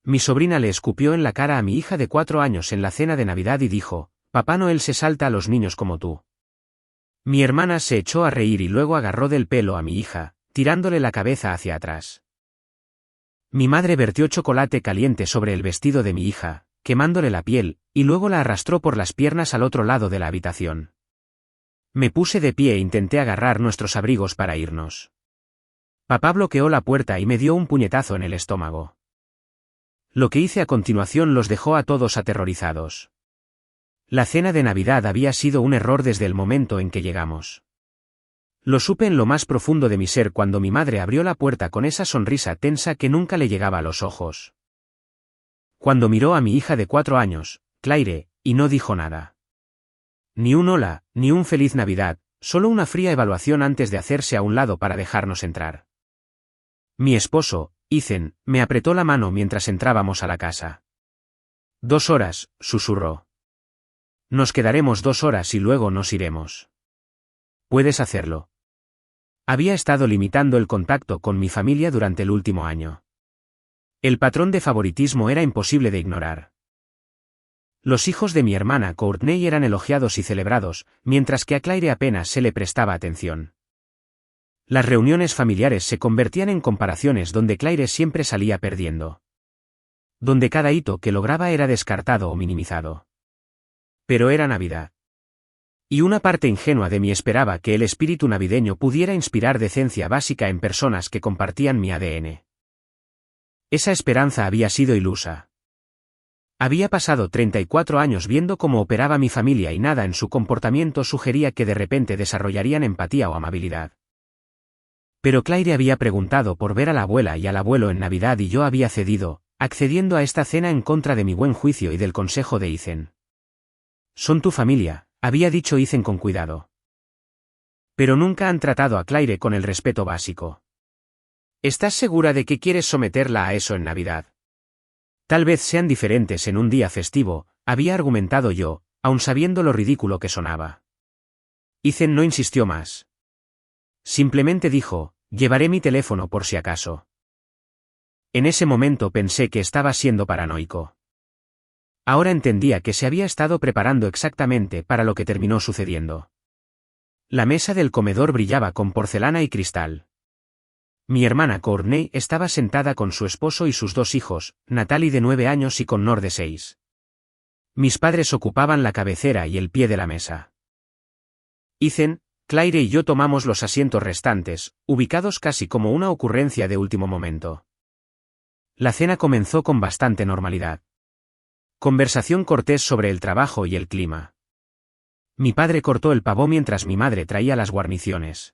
Mi sobrina le escupió en la cara a mi hija de 4 años en la cena de Navidad y dijo: «Papá Noel se salta a los niños como tú». Mi hermana se echó a reír y luego agarró del pelo a mi hija, tirándole la cabeza hacia atrás. Mi madre vertió chocolate caliente sobre el vestido de mi hija, quemándole la piel, y luego la arrastró por las piernas al otro lado de la habitación. Me puse de pie e intenté agarrar nuestros abrigos para irnos. Papá bloqueó la puerta y me dio un puñetazo en el estómago. Lo que hice a continuación los dejó a todos aterrorizados. La cena de Navidad había sido un error desde el momento en que llegamos. Lo supe en lo más profundo de mi ser cuando mi madre abrió la puerta con esa sonrisa tensa que nunca le llegaba a los ojos. Cuando miró a mi hija de 4 años, Claire, y no dijo nada. Ni un hola, ni un feliz Navidad, solo una fría evaluación antes de hacerse a un lado para dejarnos entrar. Mi esposo, Ethan, me apretó la mano mientras entrábamos a la casa. 2 horas, susurró. Nos quedaremos 2 horas y luego nos iremos. Puedes hacerlo. Había estado limitando el contacto con mi familia durante el último año. El patrón de favoritismo era imposible de ignorar. Los hijos de mi hermana Courtney eran elogiados y celebrados, mientras que a Claire apenas se le prestaba atención. Las reuniones familiares se convertían en comparaciones donde Claire siempre salía perdiendo. Donde cada hito que lograba era descartado o minimizado. Pero era Navidad. Y una parte ingenua de mí esperaba que el espíritu navideño pudiera inspirar decencia básica en personas que compartían mi ADN. Esa esperanza había sido ilusa. Había pasado 34 años viendo cómo operaba mi familia y nada en su comportamiento sugería que de repente desarrollarían empatía o amabilidad. Pero Claire había preguntado por ver a la abuela y al abuelo en Navidad y yo había cedido, accediendo a esta cena en contra de mi buen juicio y del consejo de Ethan. Son tu familia, había dicho Ethan con cuidado. Pero nunca han tratado a Claire con el respeto básico. ¿Estás segura de que quieres someterla a eso en Navidad? Tal vez sean diferentes en un día festivo, había argumentado yo, aun sabiendo lo ridículo que sonaba. Ethan no insistió más. Simplemente dijo: llevaré mi teléfono por si acaso. En ese momento pensé que estaba siendo paranoico. Ahora entendía que se había estado preparando exactamente para lo que terminó sucediendo. La mesa del comedor brillaba con porcelana y cristal. Mi hermana Courtney estaba sentada con su esposo y sus 2 hijos, Natalie de 9 años y Connor de 6. Mis padres ocupaban la cabecera y el pie de la mesa. Ethan, Claire y yo tomamos los asientos restantes, ubicados casi como una ocurrencia de último momento. La cena comenzó con bastante normalidad. Conversación cortés sobre el trabajo y el clima. Mi padre cortó el pavo mientras mi madre traía las guarniciones.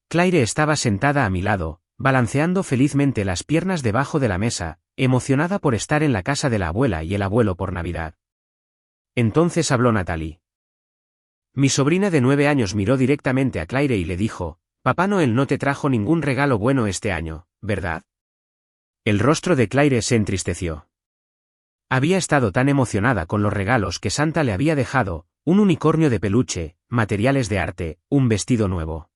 Claire estaba sentada a mi lado, balanceando felizmente las piernas debajo de la mesa, emocionada por estar en la casa de la abuela y el abuelo por Navidad. Entonces habló Natalie. Mi sobrina de 9 años miró directamente a Claire y le dijo: «Papá Noel no te trajo ningún regalo bueno este año, ¿verdad?» El rostro de Claire se entristeció. Había estado tan emocionada con los regalos que Santa le había dejado: un unicornio de peluche, materiales de arte, un vestido nuevo.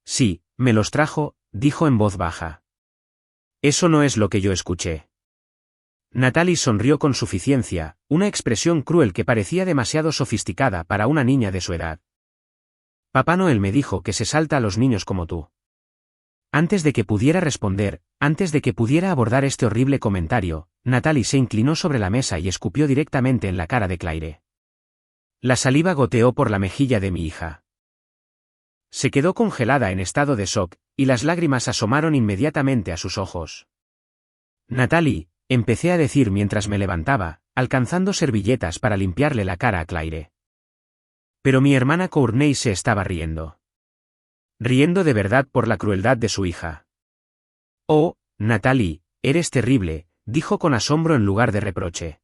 Sí, me los trajo, dijo en voz baja. Eso no es lo que yo escuché. Natalie sonrió con suficiencia, una expresión cruel que parecía demasiado sofisticada para una niña de su edad. Papá Noel me dijo que se salta a los niños como tú. Antes de que pudiera responder, antes de que pudiera abordar este horrible comentario, Natalie se inclinó sobre la mesa y escupió directamente en la cara de Claire. La saliva goteó por la mejilla de mi hija. Se quedó congelada en estado de shock, y las lágrimas asomaron inmediatamente a sus ojos. Natalie, empecé a decir mientras me levantaba, alcanzando servilletas para limpiarle la cara a Claire. Pero mi hermana Courtney se estaba riendo. Riendo de verdad por la crueldad de su hija. «Oh, Natalie, eres terrible», dijo con asombro en lugar de reproche.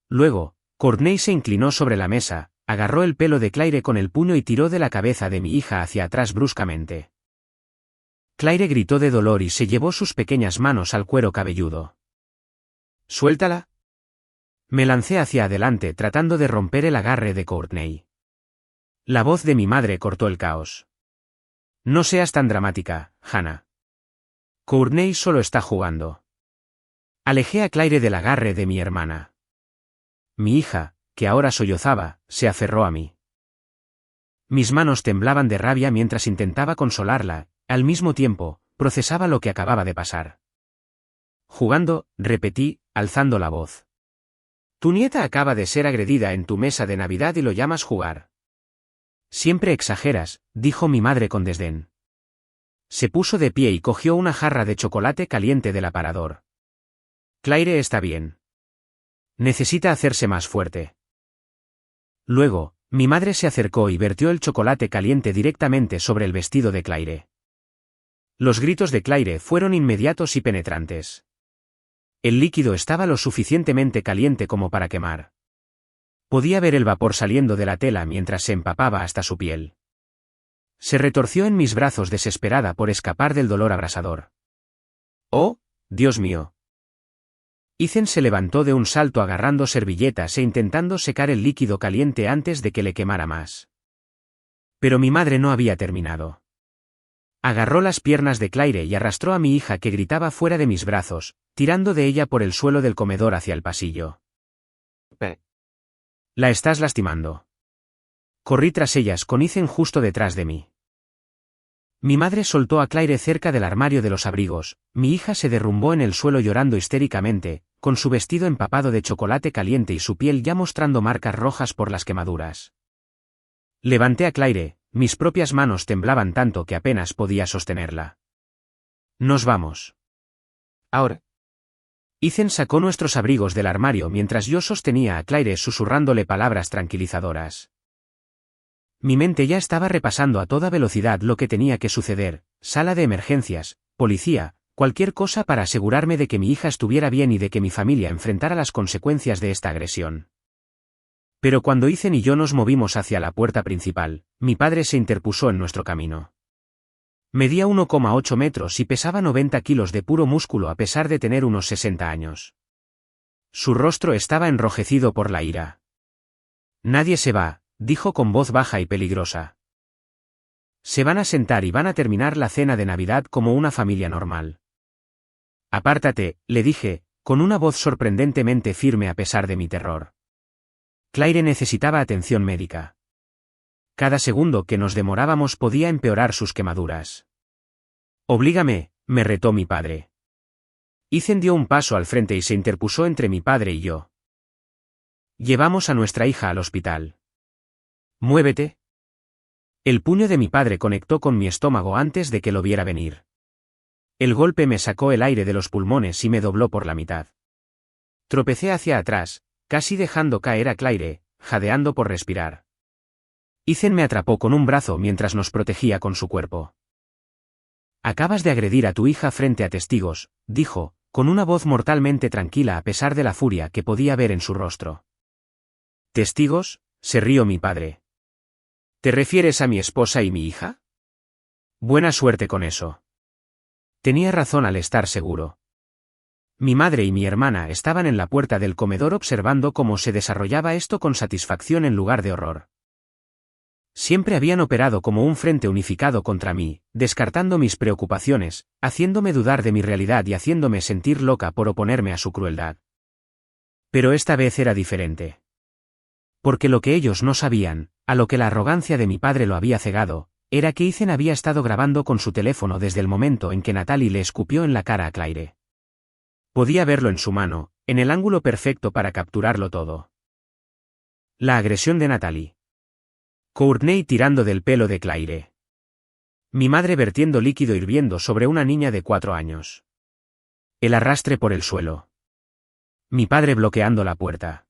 Luego, Courtney se inclinó sobre la mesa, agarró el pelo de Claire con el puño y tiró de la cabeza de mi hija hacia atrás bruscamente. Claire gritó de dolor y se llevó sus pequeñas manos al cuero cabelludo. «Suéltala». Me lancé hacia adelante tratando de romper el agarre de Courtney. La voz de mi madre cortó el caos. «No seas tan dramática, Hannah. Courtney solo está jugando». Alejé a Claire del agarre de mi hermana. Mi hija, que ahora sollozaba, se aferró a mí. Mis manos temblaban de rabia mientras intentaba consolarla, al mismo tiempo, procesaba lo que acababa de pasar. Jugando, repetí, alzando la voz. Tu nieta acaba de ser agredida en tu mesa de Navidad y lo llamas jugar. Siempre exageras, dijo mi madre con desdén. Se puso de pie y cogió una jarra de chocolate caliente del aparador. Claire está bien. Necesita hacerse más fuerte. Luego, mi madre se acercó y vertió el chocolate caliente directamente sobre el vestido de Claire. Los gritos de Claire fueron inmediatos y penetrantes. El líquido estaba lo suficientemente caliente como para quemar. Podía ver el vapor saliendo de la tela mientras se empapaba hasta su piel. Se retorció en mis brazos desesperada por escapar del dolor abrasador. ¡Oh, Dios mío! Ethan se levantó de un salto agarrando servilletas e intentando secar el líquido caliente antes de que le quemara más. Pero mi madre no había terminado. Agarró las piernas de Claire y arrastró a mi hija que gritaba fuera de mis brazos, tirando de ella por el suelo del comedor hacia el pasillo. La estás lastimando. Corrí tras ellas con Ethan justo detrás de mí. Mi madre soltó a Claire cerca del armario de los abrigos, mi hija se derrumbó en el suelo llorando histéricamente, con su vestido empapado de chocolate caliente y su piel ya mostrando marcas rojas por las quemaduras. Levanté a Claire, mis propias manos temblaban tanto que apenas podía sostenerla. Nos vamos. Ahora. Ethan sacó nuestros abrigos del armario mientras yo sostenía a Claire susurrándole palabras tranquilizadoras. Mi mente ya estaba repasando a toda velocidad lo que tenía que suceder, sala de emergencias, policía, cualquier cosa para asegurarme de que mi hija estuviera bien y de que mi familia enfrentara las consecuencias de esta agresión. Pero cuando Ethan y yo nos movimos hacia la puerta principal, mi padre se interpuso en nuestro camino. Medía 1,8 metros y pesaba 90 kilos de puro músculo a pesar de tener unos 60 años. Su rostro estaba enrojecido por la ira. Nadie se va, dijo con voz baja y peligrosa. Se van a sentar y van a terminar la cena de Navidad como una familia normal. Apártate, le dije, con una voz sorprendentemente firme a pesar de mi terror. Claire necesitaba atención médica. Cada segundo que nos demorábamos podía empeorar sus quemaduras. Oblígame, me retó mi padre. Ethan dio un paso al frente y se interpuso entre mi padre y yo. Llevamos a nuestra hija al hospital. Muévete. El puño de mi padre conectó con mi estómago antes de que lo viera venir. El golpe me sacó el aire de los pulmones y me dobló por la mitad. Tropecé hacia atrás, casi dejando caer a Claire, jadeando por respirar. Ethan me atrapó con un brazo mientras nos protegía con su cuerpo. Acabas de agredir a tu hija frente a testigos, dijo, con una voz mortalmente tranquila a pesar de la furia que podía ver en su rostro. ¿Testigos?, se rió mi padre. ¿Te refieres a mi esposa y mi hija? Buena suerte con eso. Tenía razón al estar seguro. Mi madre y mi hermana estaban en la puerta del comedor observando cómo se desarrollaba esto con satisfacción en lugar de horror. Siempre habían operado como un frente unificado contra mí, descartando mis preocupaciones, haciéndome dudar de mi realidad y haciéndome sentir loca por oponerme a su crueldad. Pero esta vez era diferente. Porque lo que ellos no sabían, a lo que la arrogancia de mi padre lo había cegado, era que Ethan había estado grabando con su teléfono desde el momento en que Natalie le escupió en la cara a Claire. Podía verlo en su mano, en el ángulo perfecto para capturarlo todo. La agresión de Natalie. Courtney tirando del pelo de Claire. Mi madre vertiendo líquido hirviendo sobre una niña de 4 años. El arrastre por el suelo. Mi padre bloqueando la puerta.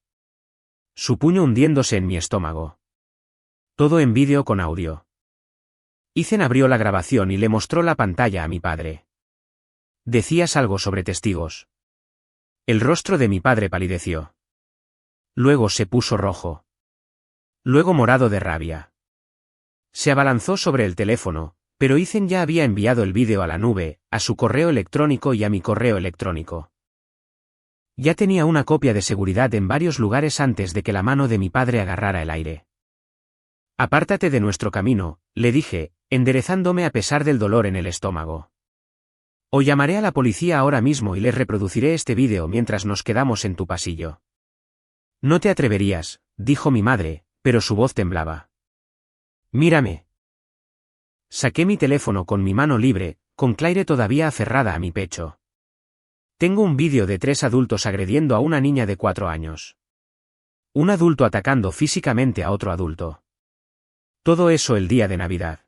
Su puño hundiéndose en mi estómago. Todo en vídeo con audio. Ethan abrió la grabación y le mostró la pantalla a mi padre. Decías algo sobre testigos. El rostro de mi padre palideció. Luego se puso rojo. Luego morado de rabia. Se abalanzó sobre el teléfono, pero Ethan ya había enviado el vídeo a la nube, a su correo electrónico y a mi correo electrónico. Ya tenía una copia de seguridad en varios lugares antes de que la mano de mi padre agarrara el aire. Apártate de nuestro camino, le dije, enderezándome a pesar del dolor en el estómago. O llamaré a la policía ahora mismo y les reproduciré este vídeo mientras nos quedamos en tu pasillo. No te atreverías, dijo mi madre, pero su voz temblaba. Mírame. Saqué mi teléfono con mi mano libre, con Claire todavía aferrada a mi pecho. Tengo un vídeo de 3 adultos agrediendo a una niña de 4 años. Un adulto atacando físicamente a otro adulto. Todo eso el día de Navidad.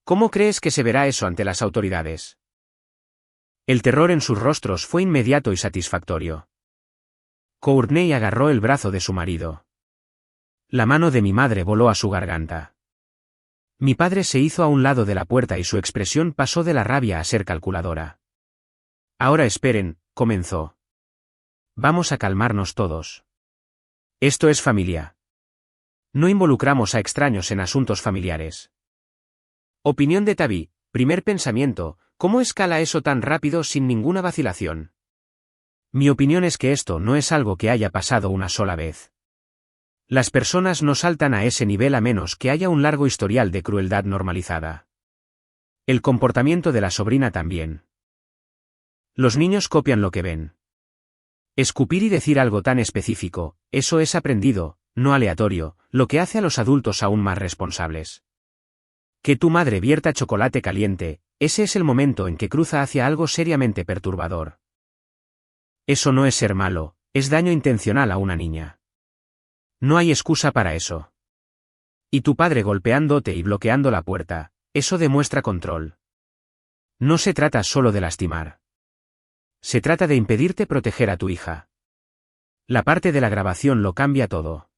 ¿Cómo crees que se verá eso ante las autoridades? El terror en sus rostros fue inmediato y satisfactorio. Courtney agarró el brazo de su marido. La mano de mi madre voló a su garganta. Mi padre se hizo a un lado de la puerta y su expresión pasó de la rabia a ser calculadora. Ahora esperen, comenzó. Vamos a calmarnos todos. Esto es familia. No involucramos a extraños en asuntos familiares. Opinión de Tabby, primer pensamiento, ¿cómo escala eso tan rápido sin ninguna vacilación? Mi opinión es que esto no es algo que haya pasado una sola vez. Las personas no saltan a ese nivel a menos que haya un largo historial de crueldad normalizada. El comportamiento de la sobrina también. Los niños copian lo que ven. Escupir y decir algo tan específico, eso es aprendido, no aleatorio, lo que hace a los adultos aún más responsables. Que tu madre vierta chocolate caliente, ese es el momento en que cruza hacia algo seriamente perturbador. Eso no es ser malo, es daño intencional a una niña. No hay excusa para eso. Y tu padre golpeándote y bloqueando la puerta, eso demuestra control. No se trata solo de lastimar. Se trata de impedirte proteger a tu hija. La parte de la grabación lo cambia todo.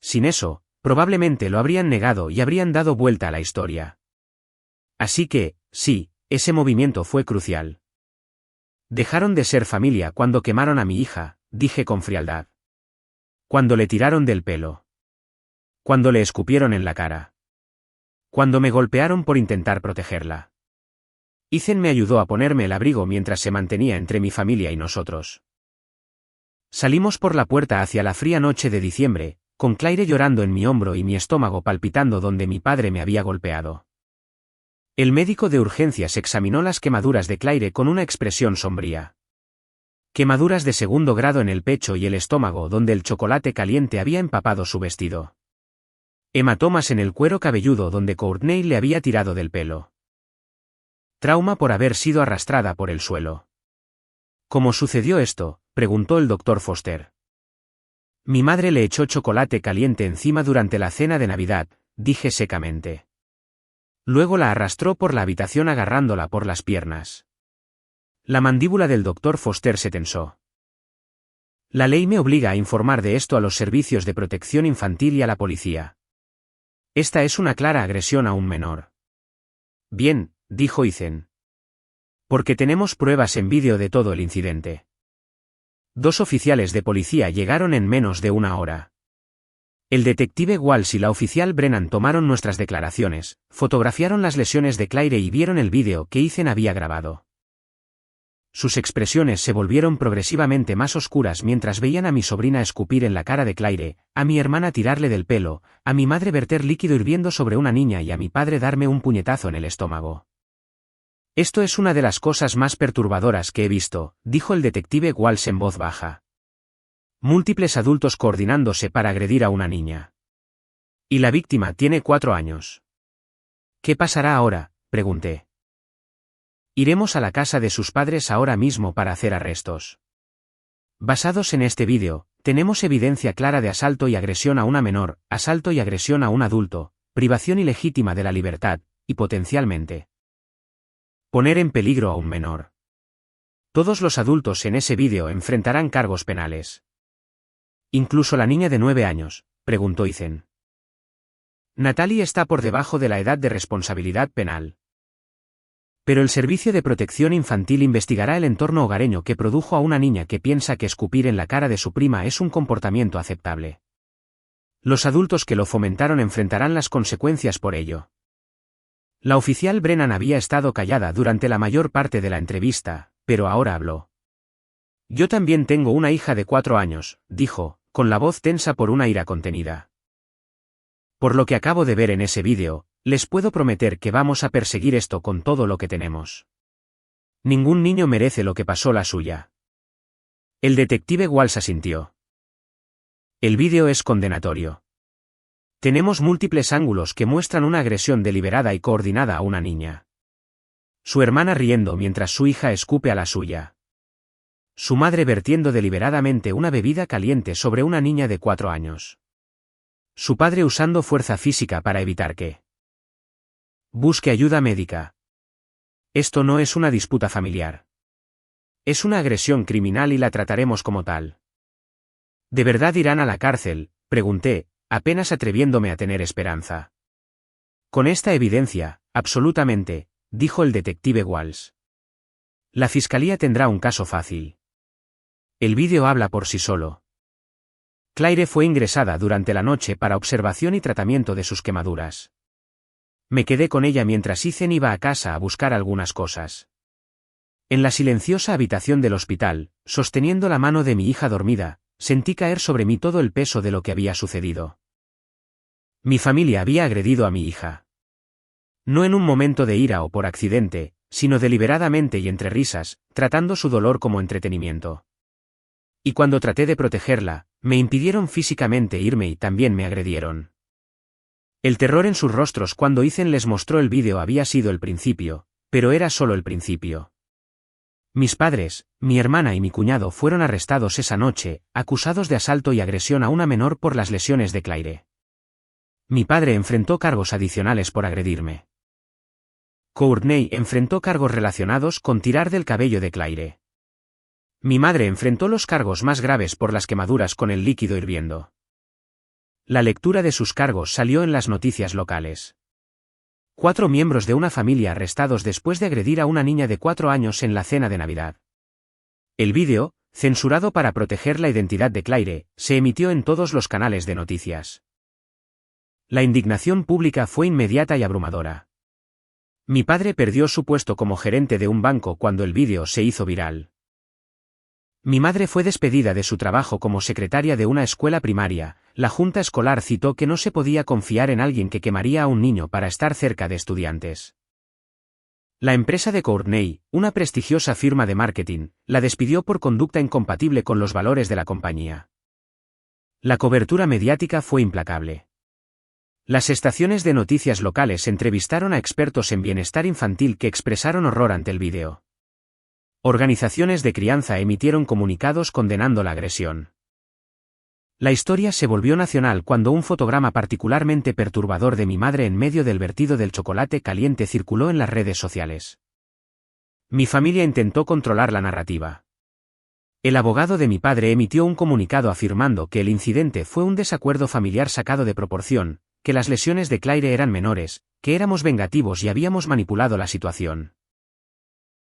Sin eso, probablemente lo habrían negado y habrían dado vuelta a la historia. Así que, sí, ese movimiento fue crucial. Dejaron de ser familia cuando quemaron a mi hija, dije con frialdad. Cuando le tiraron del pelo. Cuando le escupieron en la cara. Cuando me golpearon por intentar protegerla. Ethan me ayudó a ponerme el abrigo mientras se mantenía entre mi familia y nosotros. Salimos por la puerta hacia la fría noche de diciembre, con Claire llorando en mi hombro y mi estómago palpitando donde mi padre me había golpeado. El médico de urgencias examinó las quemaduras de Claire con una expresión sombría. Quemaduras de 2º grado en el pecho y el estómago donde el chocolate caliente había empapado su vestido. Hematomas en el cuero cabelludo donde Courtney le había tirado del pelo. Trauma por haber sido arrastrada por el suelo. ¿Cómo sucedió esto?, preguntó el doctor Foster. Mi madre le echó chocolate caliente encima durante la cena de Navidad, dije secamente. Luego la arrastró por la habitación agarrándola por las piernas. La mandíbula del doctor Foster se tensó. La ley me obliga a informar de esto a los servicios de protección infantil y a la policía. Esta es una clara agresión a un menor. Bien, dijo Ethan. Porque tenemos pruebas en vídeo de todo el incidente. 2 oficiales de policía llegaron en menos de una hora. El detective Walsh y la oficial Brennan tomaron nuestras declaraciones, fotografiaron las lesiones de Claire y vieron el vídeo que Ethan había grabado. Sus expresiones se volvieron progresivamente más oscuras mientras veían a mi sobrina escupir en la cara de Claire, a mi hermana tirarle del pelo, a mi madre verter líquido hirviendo sobre una niña y a mi padre darme un puñetazo en el estómago. Esto es una de las cosas más perturbadoras que he visto, dijo el detective Walsh en voz baja. Múltiples adultos coordinándose para agredir a una niña. Y la víctima tiene 4 años. ¿Qué pasará ahora?, pregunté. Iremos a la casa de sus padres ahora mismo para hacer arrestos. Basados en este vídeo, tenemos evidencia clara de asalto y agresión a una menor, asalto y agresión a un adulto, privación ilegítima de la libertad, y potencialmente poner en peligro a un menor. Todos los adultos en ese vídeo enfrentarán cargos penales. ¿Incluso la niña de 9 años?, preguntó Ethan. Natalie está por debajo de la edad de responsabilidad penal. Pero el Servicio de Protección Infantil investigará el entorno hogareño que produjo a una niña que piensa que escupir en la cara de su prima es un comportamiento aceptable. Los adultos que lo fomentaron enfrentarán las consecuencias por ello. La oficial Brennan había estado callada durante la mayor parte de la entrevista, pero ahora habló. Yo también tengo una hija de 4 años, dijo, con la voz tensa por una ira contenida. Por lo que acabo de ver en ese vídeo, les puedo prometer que vamos a perseguir esto con todo lo que tenemos. Ningún niño merece lo que pasó la suya. El detective Walsh asintió. El vídeo es condenatorio. Tenemos múltiples ángulos que muestran una agresión deliberada y coordinada a una niña. Su hermana riendo mientras su hija escupe a la suya. Su madre vertiendo deliberadamente una bebida caliente sobre una niña de 4 años. Su padre usando fuerza física para evitar que busque ayuda médica. Esto no es una disputa familiar. Es una agresión criminal y la trataremos como tal. ¿De verdad irán a la cárcel?, pregunté, apenas atreviéndome a tener esperanza. Con esta evidencia, absolutamente, dijo el detective Walsh. La fiscalía tendrá un caso fácil. El vídeo habla por sí solo. Claire fue ingresada durante la noche para observación y tratamiento de sus quemaduras. Me quedé con ella mientras Ethan iba a casa a buscar algunas cosas. En la silenciosa habitación del hospital, sosteniendo la mano de mi hija dormida, sentí caer sobre mí todo el peso de lo que había sucedido. Mi familia había agredido a mi hija. No en un momento de ira o por accidente, sino deliberadamente y entre risas, tratando su dolor como entretenimiento. Y cuando traté de protegerla, me impidieron físicamente irme y también me agredieron. El terror en sus rostros cuando Ethan les mostró el vídeo había sido el principio, pero era solo el principio. Mis padres, mi hermana y mi cuñado fueron arrestados esa noche, acusados de asalto y agresión a una menor por las lesiones de Claire. Mi padre enfrentó cargos adicionales por agredirme. Courtney enfrentó cargos relacionados con tirar del cabello de Claire. Mi madre enfrentó los cargos más graves por las quemaduras con el líquido hirviendo. La lectura de sus cargos salió en las noticias locales. 4 miembros de una familia arrestados después de agredir a una niña de 4 años en la cena de Navidad. El vídeo, censurado para proteger la identidad de Claire, se emitió en todos los canales de noticias. La indignación pública fue inmediata y abrumadora. Mi padre perdió su puesto como gerente de un banco cuando el vídeo se hizo viral. Mi madre fue despedida de su trabajo como secretaria de una escuela primaria. La junta escolar citó que no se podía confiar en alguien que quemaría a un niño para estar cerca de estudiantes. La empresa de Courtney, una prestigiosa firma de marketing, la despidió por conducta incompatible con los valores de la compañía. La cobertura mediática fue implacable. Las estaciones de noticias locales entrevistaron a expertos en bienestar infantil que expresaron horror ante el vídeo. Organizaciones de crianza emitieron comunicados condenando la agresión. La historia se volvió nacional cuando un fotograma particularmente perturbador de mi madre en medio del vertido del chocolate caliente circuló en las redes sociales. Mi familia intentó controlar la narrativa. El abogado de mi padre emitió un comunicado afirmando que el incidente fue un desacuerdo familiar sacado de proporción, que las lesiones de Claire eran menores, que éramos vengativos y habíamos manipulado la situación.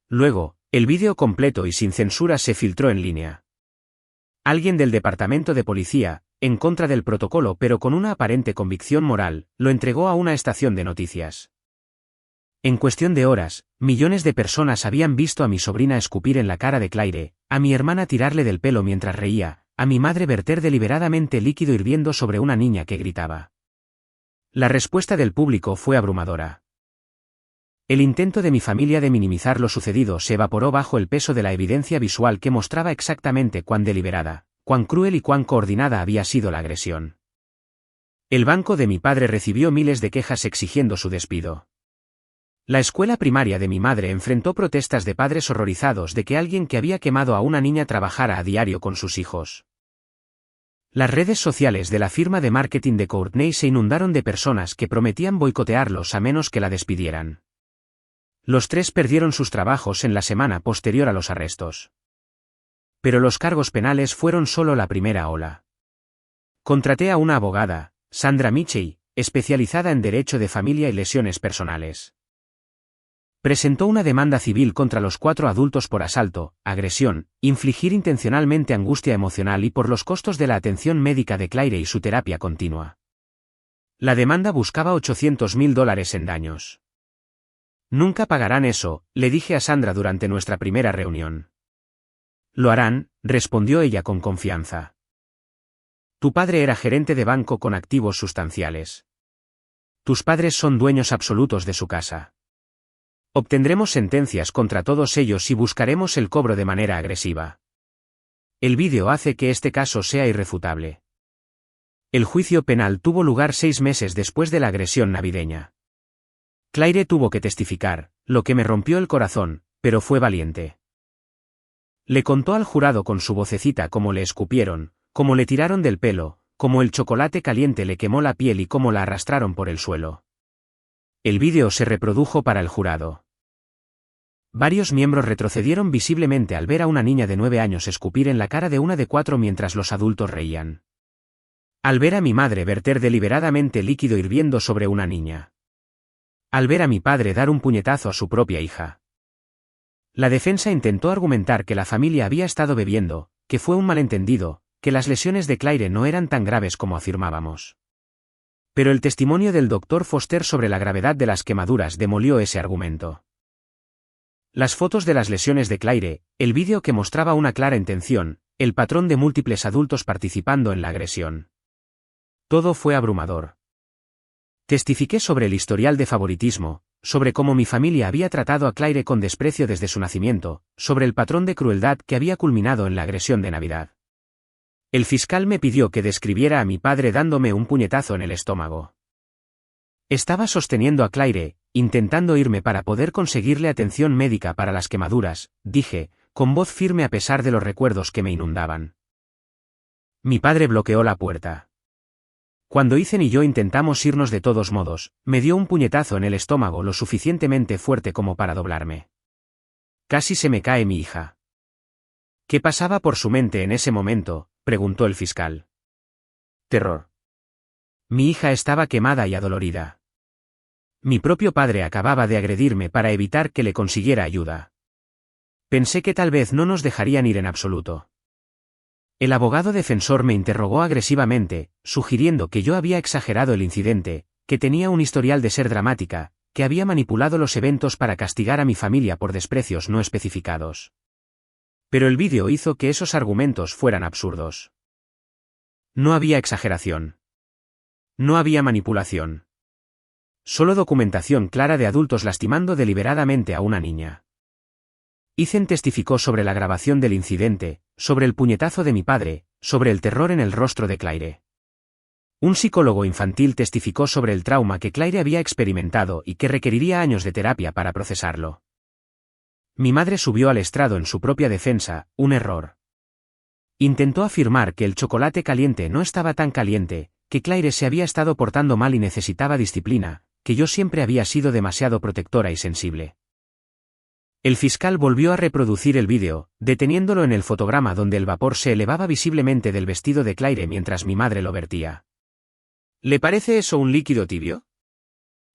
Luego, el vídeo completo y sin censura se filtró en línea. Alguien del departamento de policía, en contra del protocolo pero con una aparente convicción moral, lo entregó a una estación de noticias. En cuestión de horas, millones de personas habían visto a mi sobrina escupir en la cara de Claire, a mi hermana tirarle del pelo mientras reía, a mi madre verter deliberadamente líquido hirviendo sobre una niña que gritaba. La respuesta del público fue abrumadora. El intento de mi familia de minimizar lo sucedido se evaporó bajo el peso de la evidencia visual que mostraba exactamente cuán deliberada, cuán cruel y cuán coordinada había sido la agresión. El banco de mi padre recibió miles de quejas exigiendo su despido. La escuela primaria de mi madre enfrentó protestas de padres horrorizados de que alguien que había quemado a una niña trabajara a diario con sus hijos. Las redes sociales de la firma de marketing de Courtney se inundaron de personas que prometían boicotearlos a menos que la despidieran. Los 3 perdieron sus trabajos en la semana posterior a los arrestos. Pero los cargos penales fueron solo la primera ola. Contraté a una abogada, Sandra Michey, especializada en derecho de familia y lesiones personales. Presentó una demanda civil contra los 4 adultos por asalto, agresión, infligir intencionalmente angustia emocional y por los costos de la atención médica de Claire y su terapia continua. La demanda buscaba $800,000 en daños. Nunca pagarán eso, le dije a Sandra durante nuestra primera reunión. Lo harán, respondió ella con confianza. Tu padre era gerente de banco con activos sustanciales. Tus padres son dueños absolutos de su casa. Obtendremos sentencias contra todos ellos y buscaremos el cobro de manera agresiva. El vídeo hace que este caso sea irrefutable. El juicio penal tuvo lugar 6 meses después de la agresión navideña. Claire tuvo que testificar, lo que me rompió el corazón, pero fue valiente. Le contó al jurado con su vocecita cómo le escupieron, cómo le tiraron del pelo, cómo el chocolate caliente le quemó la piel y cómo la arrastraron por el suelo. El vídeo se reprodujo para el jurado. Varios miembros retrocedieron visiblemente al ver a una niña de 9 años escupir en la cara de una de 4 mientras los adultos reían. Al ver a mi madre verter deliberadamente líquido hirviendo sobre una niña. Al ver a mi padre dar un puñetazo a su propia hija. La defensa intentó argumentar que la familia había estado bebiendo, que fue un malentendido, que las lesiones de Claire no eran tan graves como afirmábamos. Pero el testimonio del Dr. Foster sobre la gravedad de las quemaduras demolió ese argumento. Las fotos de las lesiones de Claire, el vídeo que mostraba una clara intención, el patrón de múltiples adultos participando en la agresión. Todo fue abrumador. Testifiqué sobre el historial de favoritismo, sobre cómo mi familia había tratado a Claire con desprecio desde su nacimiento, sobre el patrón de crueldad que había culminado en la agresión de Navidad. El fiscal me pidió que describiera a mi padre dándome un puñetazo en el estómago. Estaba sosteniendo a Claire, intentando irme para poder conseguirle atención médica para las quemaduras, dije, con voz firme a pesar de los recuerdos que me inundaban. Mi padre bloqueó la puerta. Cuando Ethan y yo intentamos irnos de todos modos, me dio un puñetazo en el estómago lo suficientemente fuerte como para doblarme. Casi se me cae mi hija. ¿Qué pasaba por su mente en ese momento?, preguntó el fiscal. Terror. Mi hija estaba quemada y adolorida. Mi propio padre acababa de agredirme para evitar que le consiguiera ayuda. Pensé que tal vez no nos dejarían ir en absoluto. El abogado defensor me interrogó agresivamente, sugiriendo que yo había exagerado el incidente, que tenía un historial de ser dramática, que había manipulado los eventos para castigar a mi familia por desprecios no especificados. Pero el vídeo hizo que esos argumentos fueran absurdos. No había exageración. No había manipulación. Solo documentación clara de adultos lastimando deliberadamente a una niña. Ethan testificó sobre la grabación del incidente, sobre el puñetazo de mi padre, sobre el terror en el rostro de Claire. Un psicólogo infantil testificó sobre el trauma que Claire había experimentado y que requeriría años de terapia para procesarlo. Mi madre subió al estrado en su propia defensa, un error. Intentó afirmar que el chocolate caliente no estaba tan caliente, que Claire se había estado portando mal y necesitaba disciplina, que yo siempre había sido demasiado protectora y sensible. El fiscal volvió a reproducir el vídeo, deteniéndolo en el fotograma donde el vapor se elevaba visiblemente del vestido de Claire mientras mi madre lo vertía. ¿Le parece eso un líquido tibio?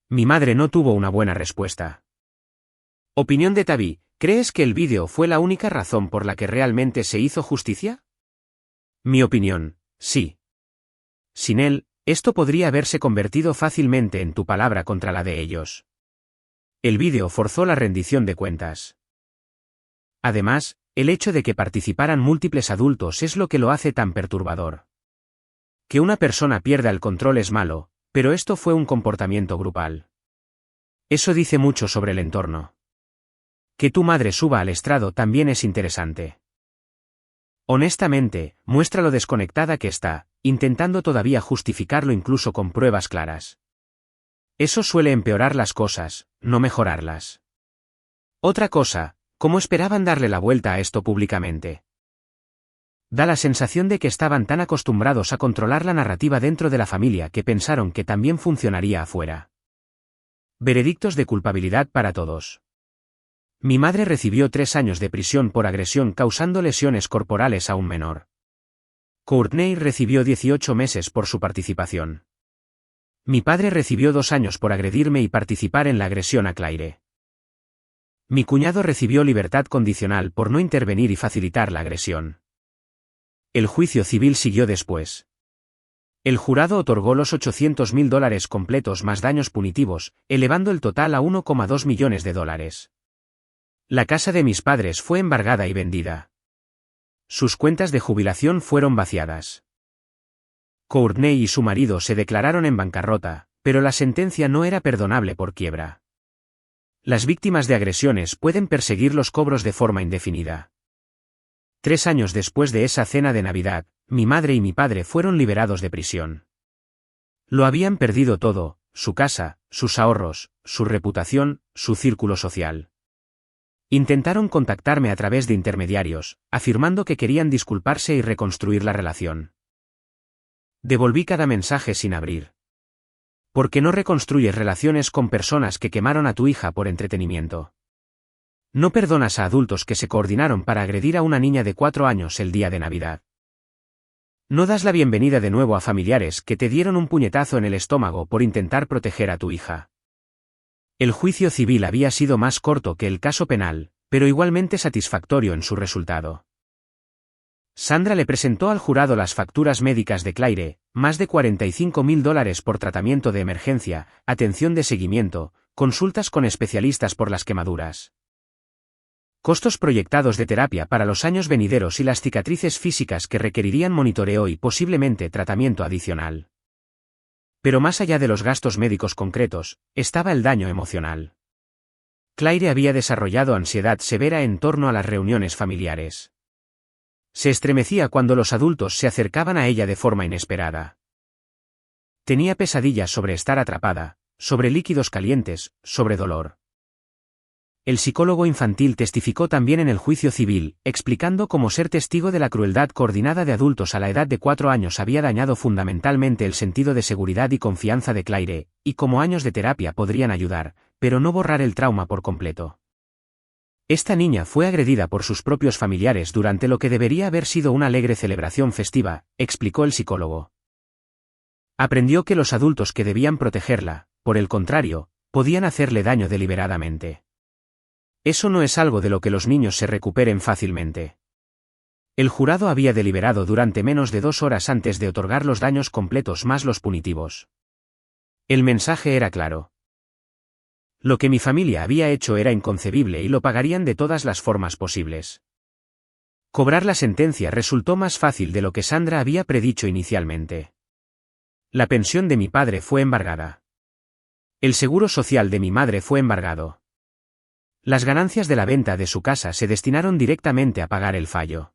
Mi madre no tuvo una buena respuesta. Opinión de Tavi, ¿crees que el vídeo fue la única razón por la que realmente se hizo justicia? Mi opinión, sí. Sin él, esto podría haberse convertido fácilmente en tu palabra contra la de ellos. El vídeo forzó la rendición de cuentas. Además, el hecho de que participaran múltiples adultos es lo que lo hace tan perturbador. Que una persona pierda el control es malo, pero esto fue un comportamiento grupal. Eso dice mucho sobre el entorno. Que tu madre suba al estrado también es interesante. Honestamente, muestra lo desconectada que está, intentando todavía justificarlo incluso con pruebas claras. Eso suele empeorar las cosas, no mejorarlas. Otra cosa, ¿cómo esperaban darle la vuelta a esto públicamente? Da la sensación de que estaban tan acostumbrados a controlar la narrativa dentro de la familia que pensaron que también funcionaría afuera. Veredictos de culpabilidad para todos. Mi madre recibió 3 años de prisión por agresión causando lesiones corporales a un menor. Courtney recibió 18 meses por su participación. Mi padre recibió 2 años por agredirme y participar en la agresión a Claire. Mi cuñado recibió libertad condicional por no intervenir y facilitar la agresión. El juicio civil siguió después. El jurado otorgó los $800.000 completos más daños punitivos, elevando el total a $1,2 millones. La casa de mis padres fue embargada y vendida. Sus cuentas de jubilación fueron vaciadas. Courtney y su marido se declararon en bancarrota, pero la sentencia no era perdonable por quiebra. Las víctimas de agresiones pueden perseguir los cobros de forma indefinida. 3 años después de esa cena de Navidad, mi madre y mi padre fueron liberados de prisión. Lo habían perdido todo, su casa, sus ahorros, su reputación, su círculo social. Intentaron contactarme a través de intermediarios, afirmando que querían disculparse y reconstruir la relación. Devolví cada mensaje sin abrir. ¿Por qué no reconstruyes relaciones con personas que quemaron a tu hija por entretenimiento? No perdonas a adultos que se coordinaron para agredir a una niña de 4 años el día de Navidad. No das la bienvenida de nuevo a familiares que te dieron un puñetazo en el estómago por intentar proteger a tu hija. El juicio civil había sido más corto que el caso penal, pero igualmente satisfactorio en su resultado. Sandra le presentó al jurado las facturas médicas de Claire, más de $45.000 por tratamiento de emergencia, atención de seguimiento, consultas con especialistas por las quemaduras. Costos proyectados de terapia para los años venideros y las cicatrices físicas que requerirían monitoreo y posiblemente tratamiento adicional. Pero más allá de los gastos médicos concretos, estaba el daño emocional. Claire había desarrollado ansiedad severa en torno a las reuniones familiares. Se estremecía cuando los adultos se acercaban a ella de forma inesperada. Tenía pesadillas sobre estar atrapada, sobre líquidos calientes, sobre dolor. El psicólogo infantil testificó también en el juicio civil, explicando cómo ser testigo de la crueldad coordinada de adultos a la edad de 4 años había dañado fundamentalmente el sentido de seguridad y confianza de Claire, y cómo años de terapia podrían ayudar, pero no borrar el trauma por completo. Esta niña fue agredida por sus propios familiares durante lo que debería haber sido una alegre celebración festiva, explicó el psicólogo. Aprendió que los adultos que debían protegerla, por el contrario, podían hacerle daño deliberadamente. Eso no es algo de lo que los niños se recuperen fácilmente. El jurado había deliberado durante menos de 2 horas antes de otorgar los daños completos más los punitivos. El mensaje era claro. Lo que mi familia había hecho era inconcebible y lo pagarían de todas las formas posibles. Cobrar la sentencia resultó más fácil de lo que Sandra había predicho inicialmente. La pensión de mi padre fue embargada. El seguro social de mi madre fue embargado. Las ganancias de la venta de su casa se destinaron directamente a pagar el fallo.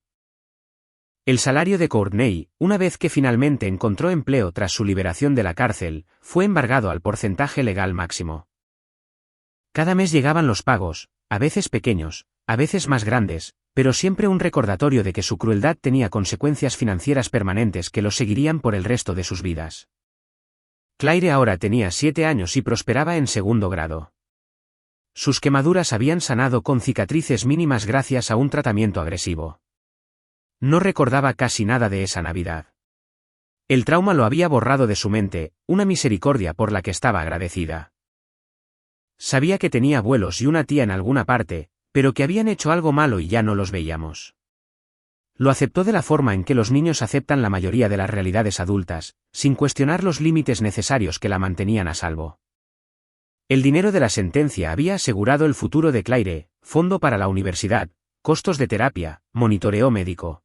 El salario de Courtney, una vez que finalmente encontró empleo tras su liberación de la cárcel, fue embargado al porcentaje legal máximo. Cada mes llegaban los pagos, a veces pequeños, a veces más grandes, pero siempre un recordatorio de que su crueldad tenía consecuencias financieras permanentes que los seguirían por el resto de sus vidas. Claire ahora tenía 7 años y prosperaba en segundo grado. Sus quemaduras habían sanado con cicatrices mínimas gracias a un tratamiento agresivo. No recordaba casi nada de esa Navidad. El trauma lo había borrado de su mente, una misericordia por la que estaba agradecida. Sabía que tenía abuelos y una tía en alguna parte, pero que habían hecho algo malo y ya no los veíamos. Lo aceptó de la forma en que los niños aceptan la mayoría de las realidades adultas, sin cuestionar los límites necesarios que la mantenían a salvo. El dinero de la sentencia había asegurado el futuro de Claire, fondo para la universidad, costos de terapia, monitoreo médico.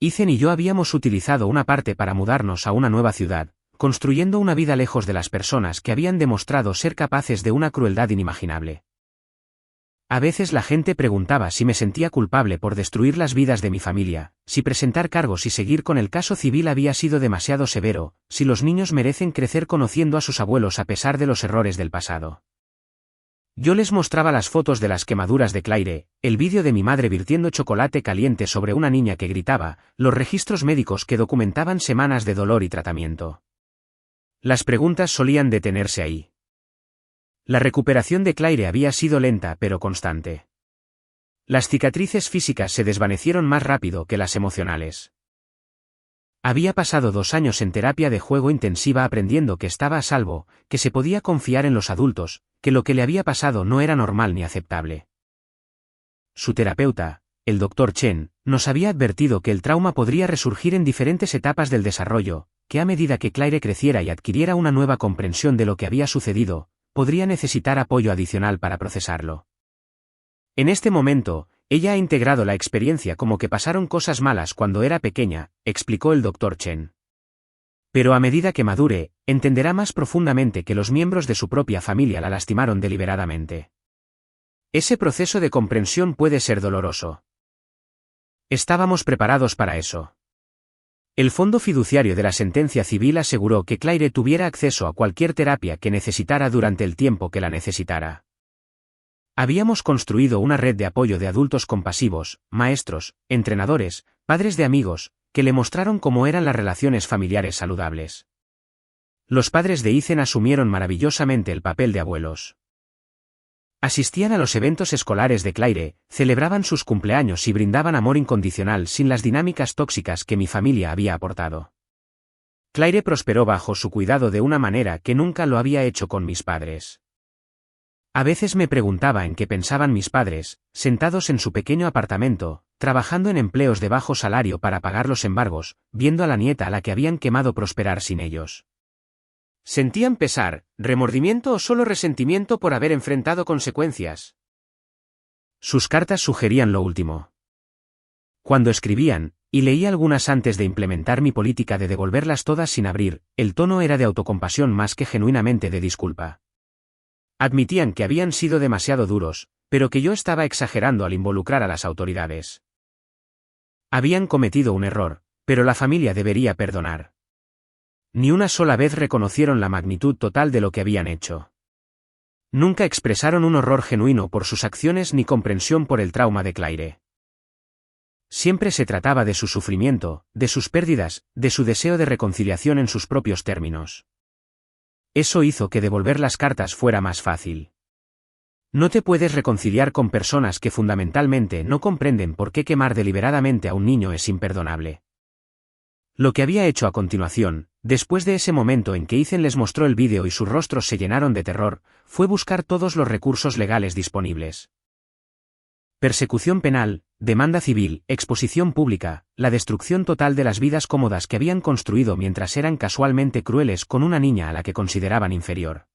Ethan y yo habíamos utilizado una parte para mudarnos a una nueva ciudad, construyendo una vida lejos de las personas que habían demostrado ser capaces de una crueldad inimaginable. A veces la gente preguntaba si me sentía culpable por destruir las vidas de mi familia, si presentar cargos y seguir con el caso civil había sido demasiado severo, si los niños merecen crecer conociendo a sus abuelos a pesar de los errores del pasado. Yo les mostraba las fotos de las quemaduras de Claire, el vídeo de mi madre virtiendo chocolate caliente sobre una niña que gritaba, los registros médicos que documentaban semanas de dolor y tratamiento. Las preguntas solían detenerse ahí. La recuperación de Claire había sido lenta pero constante. Las cicatrices físicas se desvanecieron más rápido que las emocionales. Había pasado 2 años en terapia de juego intensiva aprendiendo que estaba a salvo, que se podía confiar en los adultos, que lo que le había pasado no era normal ni aceptable. Su terapeuta, el Dr. Chen, nos había advertido que el trauma podría resurgir en diferentes etapas del desarrollo, que a medida que Claire creciera y adquiriera una nueva comprensión de lo que había sucedido, podría necesitar apoyo adicional para procesarlo. En este momento, ella ha integrado la experiencia como que pasaron cosas malas cuando era pequeña, explicó el Dr. Chen. Pero a medida que madure, entenderá más profundamente que los miembros de su propia familia la lastimaron deliberadamente. Ese proceso de comprensión puede ser doloroso. Estábamos preparados para eso. El fondo fiduciario de la sentencia civil aseguró que Claire tuviera acceso a cualquier terapia que necesitara durante el tiempo que la necesitara. Habíamos construido una red de apoyo de adultos compasivos, maestros, entrenadores, padres de amigos, que le mostraron cómo eran las relaciones familiares saludables. Los padres de Ethan asumieron maravillosamente el papel de abuelos. Asistían a los eventos escolares de Claire, celebraban sus cumpleaños y brindaban amor incondicional sin las dinámicas tóxicas que mi familia había aportado. Claire prosperó bajo su cuidado de una manera que nunca lo había hecho con mis padres. A veces me preguntaba en qué pensaban mis padres, sentados en su pequeño apartamento, trabajando en empleos de bajo salario para pagar los embargos, viendo a la nieta a la que habían quemado prosperar sin ellos. ¿Sentían pesar, remordimiento o solo resentimiento por haber enfrentado consecuencias? Sus cartas sugerían lo último. Cuando escribían, y leí algunas antes de implementar mi política de devolverlas todas sin abrir, el tono era de autocompasión más que genuinamente de disculpa. Admitían que habían sido demasiado duros, pero que yo estaba exagerando al involucrar a las autoridades. Habían cometido un error, pero la familia debería perdonar. Ni una sola vez reconocieron la magnitud total de lo que habían hecho. Nunca expresaron un horror genuino por sus acciones ni comprensión por el trauma de Claire. Siempre se trataba de su sufrimiento, de sus pérdidas, de su deseo de reconciliación en sus propios términos. Eso hizo que devolver las cartas fuera más fácil. No te puedes reconciliar con personas que fundamentalmente no comprenden por qué quemar deliberadamente a un niño es imperdonable. Lo que había hecho a continuación, después de ese momento en que Ethan les mostró el vídeo y sus rostros se llenaron de terror, fue buscar todos los recursos legales disponibles. Persecución penal, demanda civil, exposición pública, la destrucción total de las vidas cómodas que habían construido mientras eran casualmente crueles con una niña a la que consideraban inferior.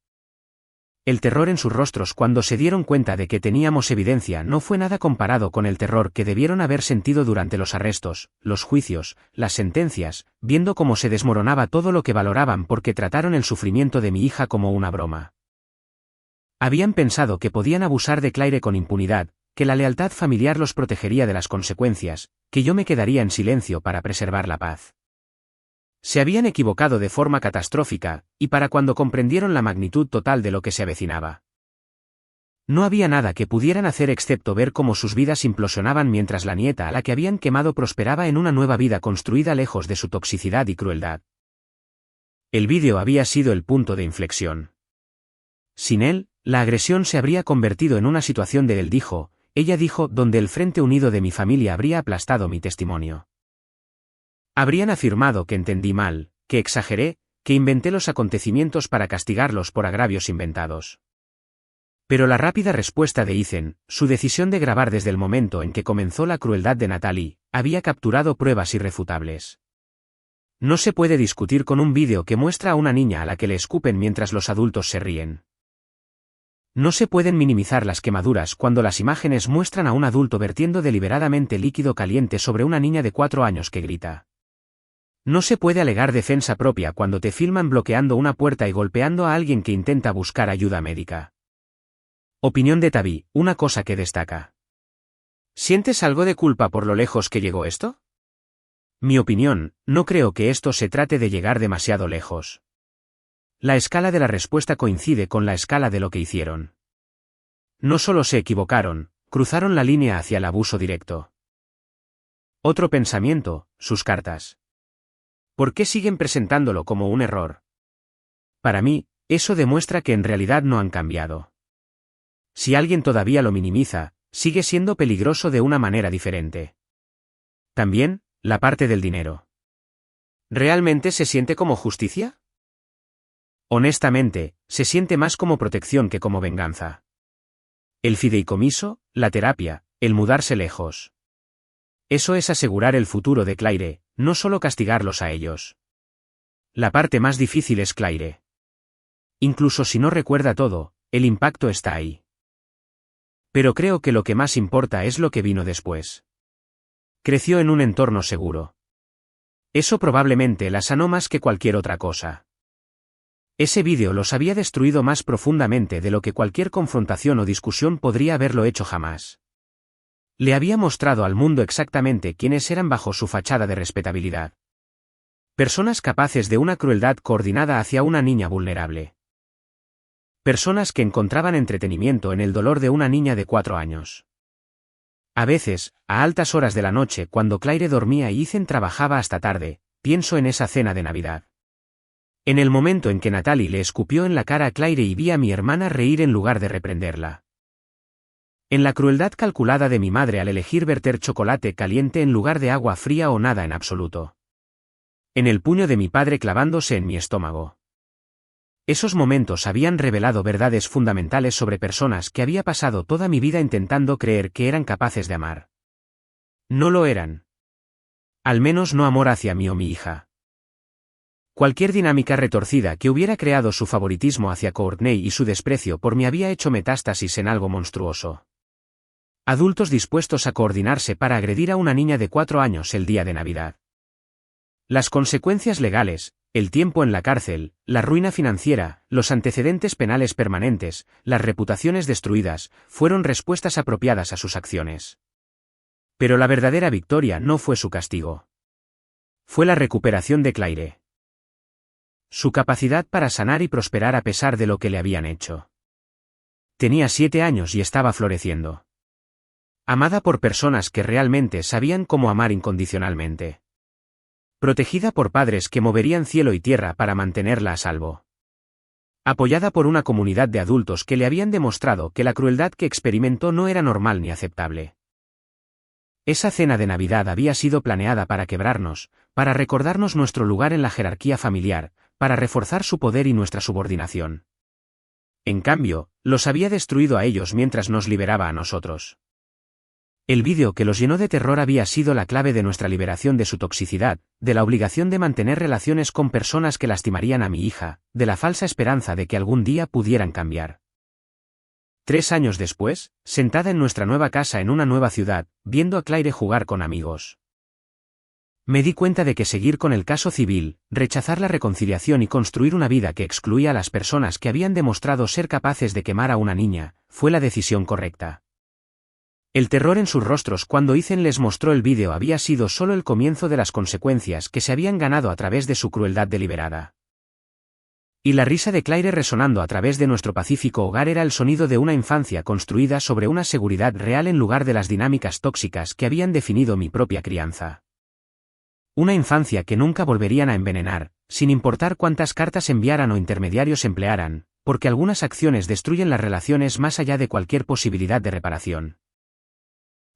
El terror en sus rostros cuando se dieron cuenta de que teníamos evidencia no fue nada comparado con el terror que debieron haber sentido durante los arrestos, los juicios, las sentencias, viendo cómo se desmoronaba todo lo que valoraban porque trataron el sufrimiento de mi hija como una broma. Habían pensado que podían abusar de Claire con impunidad, que la lealtad familiar los protegería de las consecuencias, que yo me quedaría en silencio para preservar la paz. Se habían equivocado de forma catastrófica, y para cuando comprendieron la magnitud total de lo que se avecinaba. No había nada que pudieran hacer excepto ver cómo sus vidas implosionaban mientras la nieta a la que habían quemado prosperaba en una nueva vida construida lejos de su toxicidad y crueldad. El vídeo había sido el punto de inflexión. Sin él, la agresión se habría convertido en una situación de ella dijo, donde el frente unido de mi familia habría aplastado mi testimonio. Habrían afirmado que entendí mal, que exageré, que inventé los acontecimientos para castigarlos por agravios inventados. Pero la rápida respuesta de Ethan, su decisión de grabar desde el momento en que comenzó la crueldad de Natalie, había capturado pruebas irrefutables. No se puede discutir con un vídeo que muestra a una niña a la que le escupen mientras los adultos se ríen. No se pueden minimizar las quemaduras cuando las imágenes muestran a un adulto vertiendo deliberadamente líquido caliente sobre una niña de 4 años que grita. No se puede alegar defensa propia cuando te filman bloqueando una puerta y golpeando a alguien que intenta buscar ayuda médica. Opinión de Tavi, una cosa que destaca. ¿Sientes algo de culpa por lo lejos que llegó esto? Mi opinión, no creo que esto se trate de llegar demasiado lejos. La escala de la respuesta coincide con la escala de lo que hicieron. No solo se equivocaron, cruzaron la línea hacia el abuso directo. Otro pensamiento, sus cartas. ¿Por qué siguen presentándolo como un error? Para mí, eso demuestra que en realidad no han cambiado. Si alguien todavía lo minimiza, sigue siendo peligroso de una manera diferente. También, la parte del dinero. ¿Realmente se siente como justicia? Honestamente, se siente más como protección que como venganza. El fideicomiso, la terapia, el mudarse lejos. Eso es asegurar el futuro de Claire, no solo castigarlos a ellos. La parte más difícil es Claire. Incluso si no recuerda todo, el impacto está ahí. Pero creo que lo que más importa es lo que vino después. Creció en un entorno seguro. Eso probablemente la sanó más que cualquier otra cosa. Ese vídeo los había destruido más profundamente de lo que cualquier confrontación o discusión podría haberlo hecho jamás. Le había mostrado al mundo exactamente quiénes eran bajo su fachada de respetabilidad. Personas capaces de una crueldad coordinada hacia una niña vulnerable. Personas que encontraban entretenimiento en el dolor de una niña de 4 años. A veces, a altas horas de la noche cuando Claire dormía y Ethan trabajaba hasta tarde, pienso en esa cena de Navidad. En el momento en que Natalie le escupió en la cara a Claire y vi a mi hermana reír en lugar de reprenderla. En la crueldad calculada de mi madre al elegir verter chocolate caliente en lugar de agua fría o nada en absoluto. En el puño de mi padre clavándose en mi estómago. Esos momentos habían revelado verdades fundamentales sobre personas que había pasado toda mi vida intentando creer que eran capaces de amar. No lo eran. Al menos no amor hacia mí o mi hija. Cualquier dinámica retorcida que hubiera creado su favoritismo hacia Courtney y su desprecio por mí había hecho metástasis en algo monstruoso. Adultos dispuestos a coordinarse para agredir a una niña de 4 años el día de Navidad. Las consecuencias legales, el tiempo en la cárcel, la ruina financiera, los antecedentes penales permanentes, las reputaciones destruidas, fueron respuestas apropiadas a sus acciones. Pero la verdadera victoria no fue su castigo. Fue la recuperación de Claire. Su capacidad para sanar y prosperar a pesar de lo que le habían hecho. Tenía 7 años y estaba floreciendo. Amada por personas que realmente sabían cómo amar incondicionalmente. Protegida por padres que moverían cielo y tierra para mantenerla a salvo. Apoyada por una comunidad de adultos que le habían demostrado que la crueldad que experimentó no era normal ni aceptable. Esa cena de Navidad había sido planeada para quebrarnos, para recordarnos nuestro lugar en la jerarquía familiar, para reforzar su poder y nuestra subordinación. En cambio, los había destruido a ellos mientras nos liberaba a nosotros. El vídeo que los llenó de terror había sido la clave de nuestra liberación de su toxicidad, de la obligación de mantener relaciones con personas que lastimarían a mi hija, de la falsa esperanza de que algún día pudieran cambiar. 3 años después, sentada en nuestra nueva casa en una nueva ciudad, viendo a Claire jugar con amigos. Me di cuenta de que seguir con el caso civil, rechazar la reconciliación y construir una vida que excluía a las personas que habían demostrado ser capaces de quemar a una niña, fue la decisión correcta. El terror en sus rostros cuando Ethan les mostró el vídeo había sido solo el comienzo de las consecuencias que se habían ganado a través de su crueldad deliberada. Y la risa de Claire resonando a través de nuestro pacífico hogar era el sonido de una infancia construida sobre una seguridad real en lugar de las dinámicas tóxicas que habían definido mi propia crianza. Una infancia que nunca volverían a envenenar, sin importar cuántas cartas enviaran o intermediarios emplearan, porque algunas acciones destruyen las relaciones más allá de cualquier posibilidad de reparación.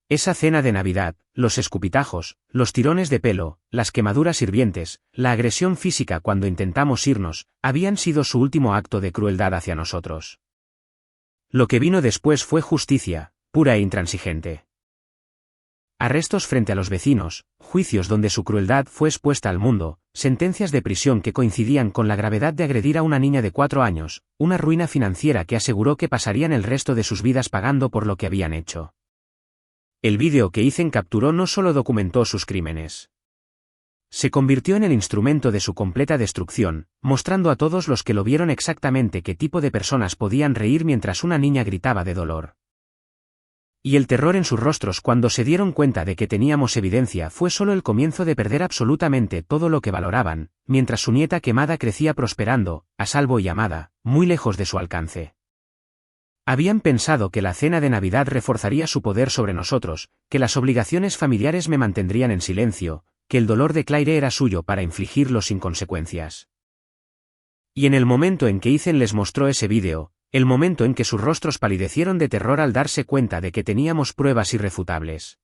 Esa cena de Navidad, los escupitajos, los tirones de pelo, las quemaduras hirvientes, la agresión física cuando intentamos irnos, habían sido su último acto de crueldad hacia nosotros. Lo que vino después fue justicia, pura e intransigente. Arrestos frente a los vecinos, juicios donde su crueldad fue expuesta al mundo, sentencias de prisión que coincidían con la gravedad de agredir a una niña de 4 años, una ruina financiera que aseguró que pasarían el resto de sus vidas pagando por lo que habían hecho. El vídeo que Ethan capturó no solo documentó sus crímenes. Se convirtió en el instrumento de su completa destrucción, mostrando a todos los que lo vieron exactamente qué tipo de personas podían reír mientras una niña gritaba de dolor. Y el terror en sus rostros cuando se dieron cuenta de que teníamos evidencia fue solo el comienzo de perder absolutamente todo lo que valoraban, mientras su nieta quemada crecía prosperando, a salvo y amada, muy lejos de su alcance. Habían pensado que la cena de Navidad reforzaría su poder sobre nosotros, que las obligaciones familiares me mantendrían en silencio, que el dolor de Claire era suyo para infligirlo sin consecuencias. Y en el momento en que Ethan les mostró ese vídeo, el momento en que sus rostros palidecieron de terror al darse cuenta de que teníamos pruebas irrefutables.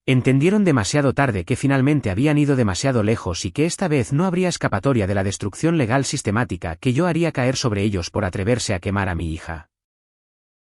Entendieron demasiado tarde que finalmente habían ido demasiado lejos y que esta vez no habría escapatoria de la destrucción legal sistemática que yo haría caer sobre ellos por atreverse a quemar a mi hija.